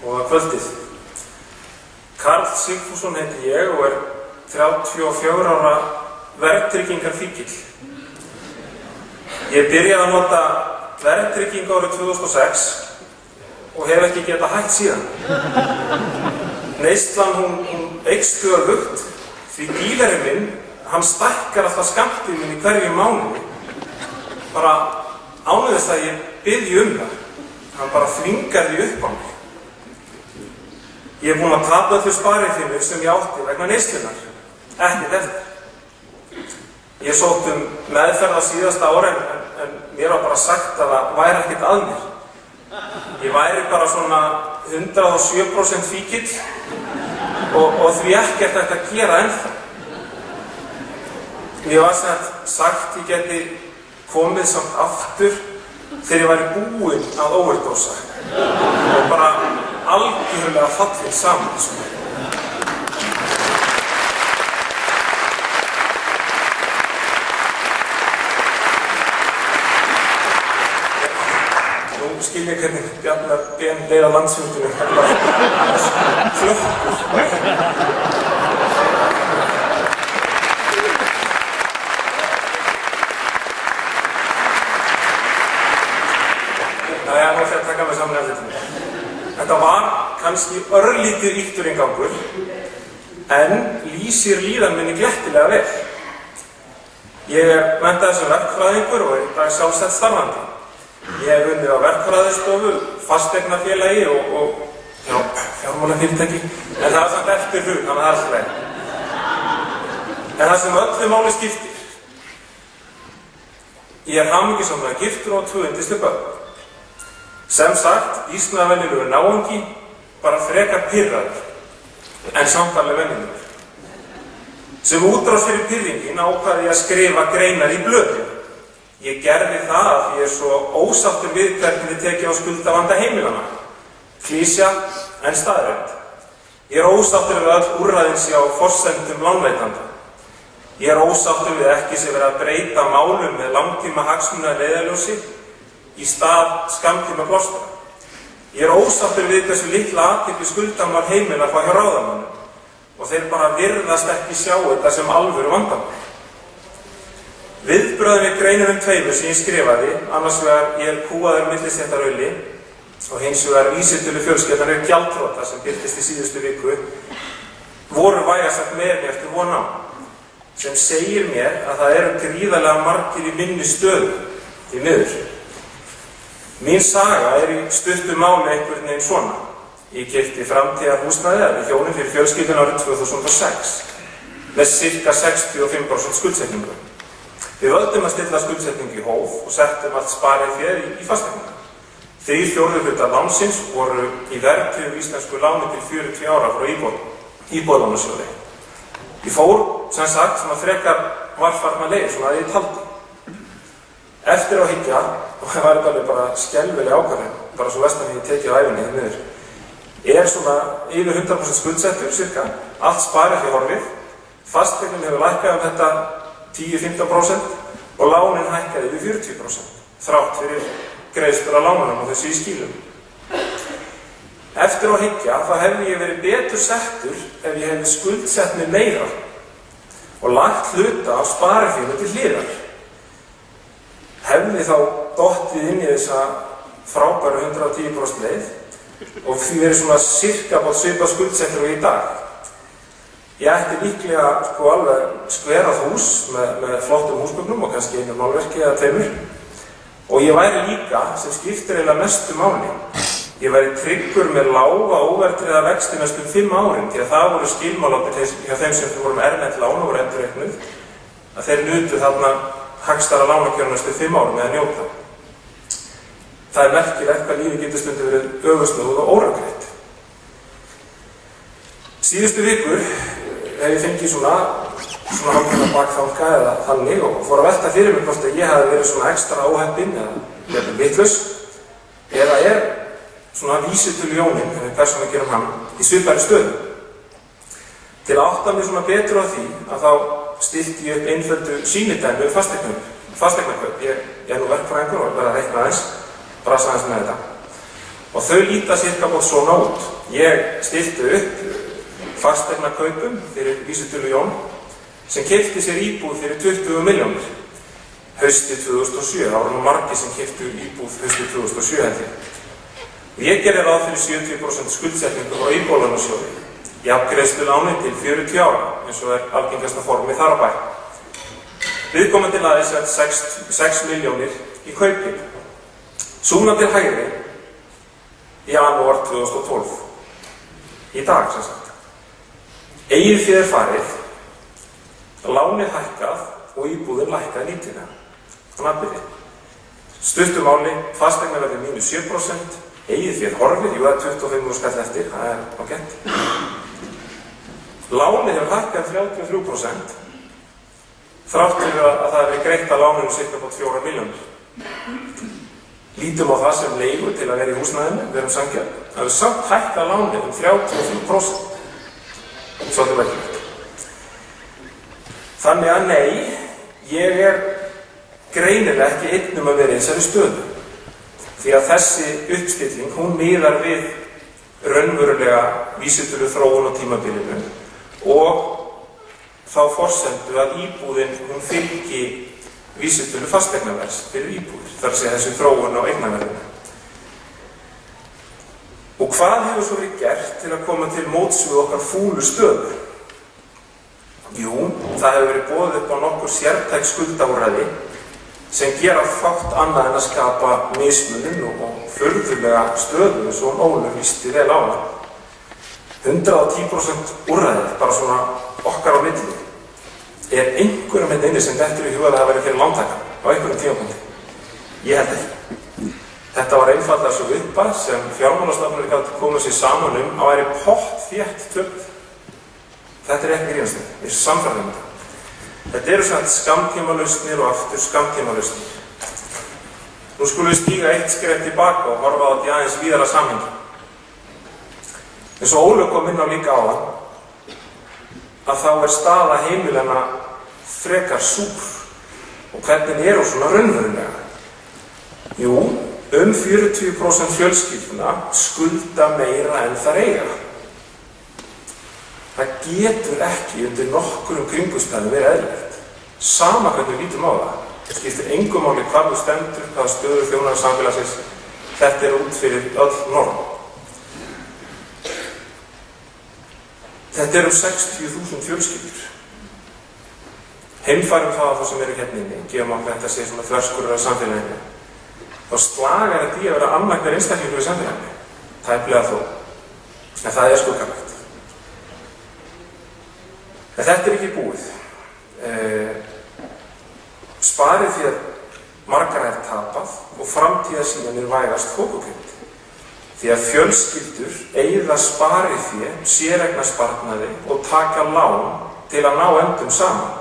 Góða kvöldið. Karl Sigfússon heiti ég og 34 ára verðtryggingarfíkill. Ég byrjaði að nota verðtryggingu árið 2006 og hef ekki getað hætt síðan. Neyslan hún eykst stöðugt því bílarinn minn, hann stækkar alltaf skammtinn minn í hverju mánuði. Bara án þess að ég biðji það. Hann bara þvingar því upp á mig. Ég búinn að tapa öllu sparifénu sem ég átti vegna neyslunar. Ekkert eftir. Ég sótt meðferð á síðasta ári en mér var bara sagt að það væri ekkert að mér. Ég væri bara svona 107% fíkill og því ekkert hægt að gera ennþá. Mér var sagt ég geti komið samt aftur þegar ég væri búinn að overdósa og bara algjörlega fallið saman. Nú skil ég hvernig Bjarnar Ben leiða landsfundinu flökkur. Nú ætla ég að taka mig saman eftir þetta. Þetta var kannski örlítið ýkturingangur en lýsir líðan minni glettilega vel. Ég menntaði sem verkfræðingur og í dag sjálfstætt starfandi. Ég hef unnið á verkfræðistofu, fasteignafélagi og fjármálafyrirtæki, en það er samt eftir hrun, þannig að það er alltaf leið. En það sem öllu máli skiptir. Ég er hamingjusamlega giftur og 2 yndisleg börn. Sem sagt, ísnavenjulegur náungi, bara frekar pirraður, en samtalið venjulegur. Sem útrás fyrir pirringin ákvaði ég að skrifa greinar í blöðum. Ég gerði það af því ég er svo ósáttur við hvernig þið tekið á skuldavanda heimilanna. Klísja en staðreynd. Ég er ósáttur við öll úrræðin sé á forsendum lánveitanda. Ég er ósáttur við ekki sé verið að breyta málum með langtíma hagsmuna leiðarljósi í stað skammtíma plástra. Ég er ósáttur við hversu litla athygli skuldamál heimila fá hjá ráðamönnum og þeir bara virðast ekki sjá þetta sem alvöru vandamál. Viðbrögðin við greinunum 2 sem ég skrifaði, annars vegar ég er kúaður millistéttarauli og hins vegar vísitölu fjölskyldan gjaldþrota sem birtist í síðustu viku, voru vægast með mér eftir von á, sem segir mér að það eru gríðarlega margir í minni stöðu, því miður. Mín saga er í stuttu máli einhvern veginn svona. Ég keypti framtíðarhúsnæði við hjónin fyrir fjölskylduna árið 2006 með ca. 65% skuldsetningu. Við völdum að stilla skuldsetningu í hóf og settum allt sparifé í fasteignina. 3/4 hluta lánsins voru í verðtryggðu íslensku láni til 40 ára frá Íbúðalánasjóði. Ég fór, sem sagt, svona frekar varfarna leið, svona að ég taldi. Eftir á hyggja, og það var alveg bara skelfileg ákvörðun, bara svo vestan ég tekið á æfinni hérna niður, er svona yfir 100% skuldsettur, cirka, allt sparið fyrir horfið, fasteignin hefur lækkað þetta 10-15% og lánin hækkaði yfir 40%, þrátt fyrir greiðslur á lánunum og þessu í skýlum. Eftir á hyggja, þá hefði ég verið betur settur ef ég hefði skuldsett mig meira og lagt hluta á sparifénu til hliðar. Hefði þá dottið inn í þessa frábæru 110% leið og því verið svona cirka bát svipað skuldsettur og í dag. Ég ætti líklega alveg skverað hús með flottum húsgögnum og kannski einu málverki eða 2. Og ég væri líka, sem skiptir eiginlega mestu máli, ég væri tryggur með lága óverðtryggða vexti næstum 5 árin því að það voru skilmálatir hjá þeim sem voru með erlend lán og voru endurreiknuð að þeir nutu þarna hagstæra lánakjör næstu 5 árum með að njóta. Það er merkilegt hvað lífið getur stundum verið öfugsnúð og órangreitt. Síðustu vikur hef ég fengið svona hálfkvæmna bakþanga eða þannig og fór að velta fyrir mig hvort að ég hafi verið svona ekstra óheppinn eða vitlaus eða er svona vísitölu Jónin, hvers vegna gerum hann, í svipaðri stöðu. Til að átta mig svona betur á því að þá stilti ég upp einföldu sýnidæmi fasteignakaup. Ég er nú verkfræðingur og verið að reikna aðeins, brasa aðeins með þetta. Og þau líta sirka bótt svona út. Ég stillti upp fasteignakaupum fyrir vísitölu Jón sem keypti sér íbúð fyrir 20 milljónir haustið 2007. Það voru nú margir sem keyptu íbúð haustið 2007 held ég. Og ég gerði ráð fyrir 70% skuldsetningu frá Íbúðalánasjóði. Jafngreiðsluláni til 40 ára, eins og algengasta formið þar á bæ. Viðkomandi lagði 6 milljónir í kaupin. Súna til hægri í janúar 2012. Í dag, sem sagt. Eigið fé farið, lánið hækkað og íbúðin lækkaði lítillega. Þannig að byrja. Stuttumáli, fasteignaverðið mínus 7%, eigið fé horfið, jú, það er 25 skall eftir, það er ágætt. Lánið hefur hækkað 33%, þrátt fyrir að það hefur greitt að láninu cirka bótt 4 milljónir. Lítum á það sem leigu til að vera í húsnæðinu, við erum sanngjarn. Það hefur samt hækkað lánið 33%. Svolítið merkilegt. Þannig að nei, ég er greinilega ekki einn að vera í þessari stöðu. Því að þessi uppstilling, hún miðar við raunverulega vísitölu þróun á tímabilinu og þá forsendu að íbúðin, hún fylgi vísitölu fasteignaverðs fyrir íbúðir. Það er að segja þessi þróun á eignaverðinu. Og hvað hefur svo verið gert til að koma til móts við okkar fúlu stöðu? Jú, það hefur verið boðið upp á nokkur sértæk skuldaúrræði sem gera fátt annað en að skapa mismunun og furðulega stöðu eins og Ólöf lýsti vel á það. 110% úrræði, bara svona okkar á milli, er einhverjum inni sem dettur í huga að það væri fyrir lántaka á einhverjum tímapunkti. Ég held ekki. Þetta var einfaldlega svo uppað sem fjármálastofnanir gátu komið sér saman að væri pottþétt töfn. Þetta er ekki grínastöð, ég er samfærður þetta. Þetta eru svona skammtímalausnir og aftur skammtímalausnir. Nú skulum við stíga eitt skref tilbaka og horfa á þetta í aðeins víðara samhengi. Eins og Ólöf kom inn á líka á það, að þá er staða heimilanna frekar súr. Og hvernig er hún svona raunverulega? Jú, 40% fjölskyldna skulda meira en þær eiga. Það getur ekki undir nokkurum kringumstæðum verið eðlilegt. Sama hvernig við lítum á það. Það skiptir engu máli hvar þú stendur, hvaða stöðu þjónar samfélagsins. Þetta er út fyrir öll norm. Þetta eru 60.000 fjölskyldur. Heimfærum það að þú sem eru hérna inni, gefum okkur þetta sé svona þverskurður af samfélaginu. Þá slagar þetta í að vera annað hver einstaklingur í samfélaginu. Tæplega þó. En það er skuggalegt. En þetta er ekki búið. Sparið því að margar er tapað og framtíðarsýnin er vægast fókukennd. Því að fjölskyldur eyða sparið því, séreignarsparnaði og taka lán til að ná endum saman.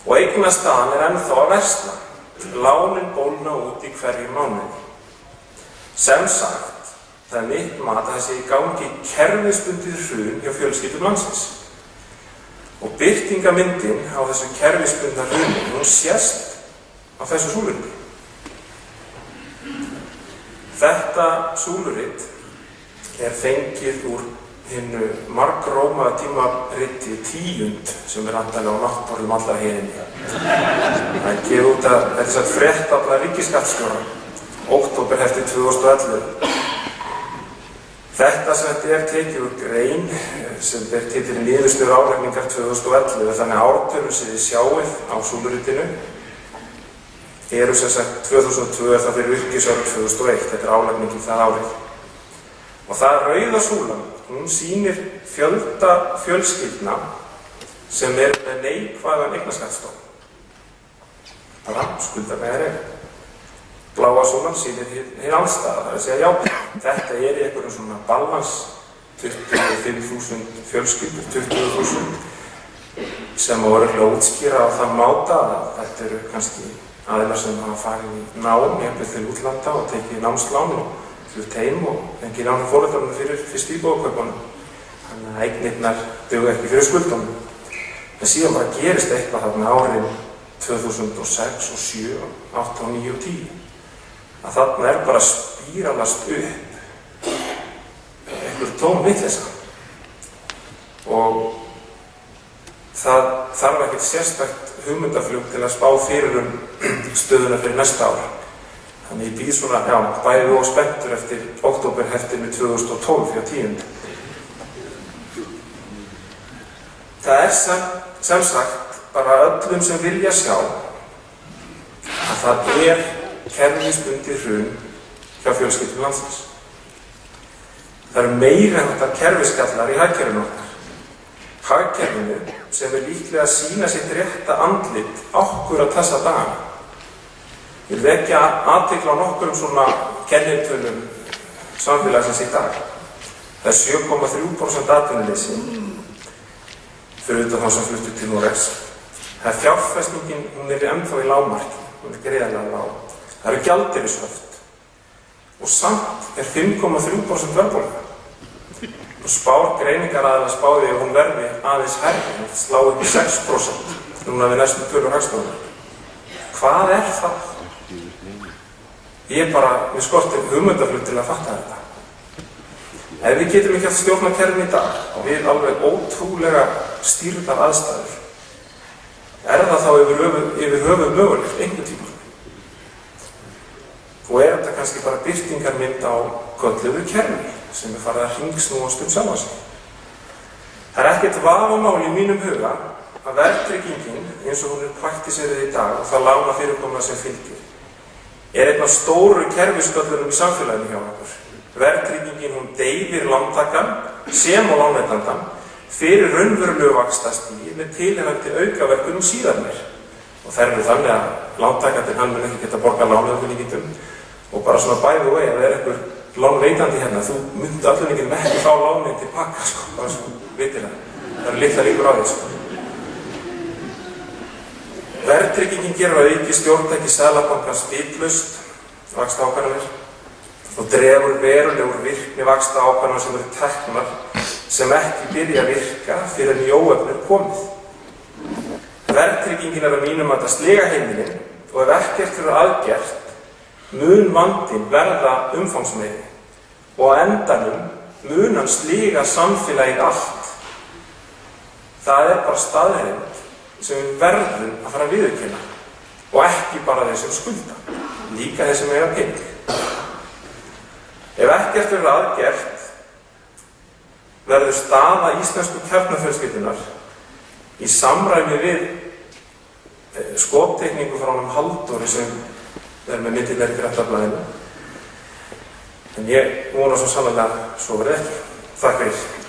Og eignastaðan er ennþá að versna. Lánin bólna út í hverju mánuði. Sem sagt, það er mitt mat að það sé í gangi kerfisbundið hrun hjá fjölskyldum landsins. Og birtingamyndin á þessu kerfisbundna hruni, hún sést á þessu súluriti. Þetta súluritt er fengið úr hinnu margrómaða tímariti Tíund sem er andalega á náttborðum allar heiðinni. Það er gefið út að þetta er satt fréttafla ríkisskattstjóra, októberhefti 2011. Þetta sem þetta er tekið úr grein sem ber titilinn Niðurstöður álagningar 2011, þannig að ártölur sem þið sjáið á súluritinu eru sem sagt 2002 er það fyrir yrkisárið 2001, þetta er álagningin það árið. Og það rauða súlan, hún sýnir fjölda fjölskyldna sem er með neikvæðan eignarskattsstofn. Bara skuldarlegar er. Bláa súlan sýnir hér andstæða, það er að segja já, þetta er í einhverjum svona balans, 25.000 fjölskyldur, 20.000 sem voru útskýra á það máta að þetta eru kannski aðilar sem hafa farið í nám, jafnvel til útlanda og tekið námslán og flutt heim og fengið lán hjá foreldrunum fyrir fyrstu íbúðarkaupunum. Þannig að eignirnar duga ekki fyrir skuldunum. En síðan bara gerist eitthvað þarna árin 2006 og 2007, 2008 og 2009 og 2010. að þarna bara spíralast upp einhver tóm vitleysa og það þarf ekkert sérstakt hugmyndaflug til að spá fyrir stöðuna fyrir næsta ár. Þannig ég býð svona, bæði og spenntur eftir októberheftinu 2012 hjá 10. Það sem sagt bara öllum sem vilja sjá að það kerfisbundið hrun hjá fjölskyldum landsins. Það eru meira en þetta kerfisgallar í hagkerfinu okkar. Hagkerfinu sem líklega að sýna sitt rétta andlit akkúrat þessa dagana. Ég vil vekja athygli á nokkrum svona kennitölum samfélagsins í dag. Það er 7,3% atvinnuleysi fyrir utan þá sem fluttu til Noregs. Það er fjárfestingin, hún ennþá í lágmarki, hún gríðarlega lág. Það eru gjaldeyrishöft og samt 5,3% verðbólga. Og spár greiningaraðilar spáði að hún verði aðeins hærri, slá upp í 6% núna við næstum tölur Hagstofunnar. Hvað það? Ég mér skortir hugmyndaflug til að fatta þetta. Ef við getum ekki að stjórna kerfinu í dag við alveg ótrúlega stýrðar aðstæður, það þá yfir höfuð mögulegt einhvern tíma? Og þetta kannski bara birtingarmynd á gölluðu kerfi sem farið að hringsnúast sjálfa sig. Það er ekkert vafamál í mínum huga að verðtryggingin, eins og hún praktíserið í dag og það lánafyrirkomulag sem fylgir, einn af stóru kerfisgöllunum í samfélaginu hjá okkur. Verðtryggingin, hún deyfir lántakann sem og lánveitlandann fyrir raunverulegu vaxtastigi með tilheyrandi aukaverkunum síðar meir. Og það þannig að lántakandinn, hann mun ekki geta borgað lánveitlandum og bara svona by the way, ef það einhver lánveitandi hérna, þú myndi allir ekki fá lánin til pakka, bara svona vitilega. Það eru litla líkur á því, Verðtryggingin gerir að auki stjórntæki Seðlabankans bitlaust vaxtaákvarðanir og dregur verulegur virkni vaxtaákvarðana sem eru teknar sem ekki byrja að virka fyrir en í óefni komið. Verðtryggingin að mínum að sliga heimilin og ef ekkert aðgert mun vandinn verða umfangsmeiri og á endanum mun hann sliga samfélagið allt. Það bara staðreynd sem við verðum að fara að viðurkenna og ekki bara þeir sem skulda, líka þeir sem eiga pening. Ef ekkert aðgert verður staða íslensku kjarnafjölskyldunnar í samræmi við skopteikningu frá honum Halldóri sem með millilegri Fréttablaðinu. En ég vona svo sannarlega svo verði ekki. Takk fyrir.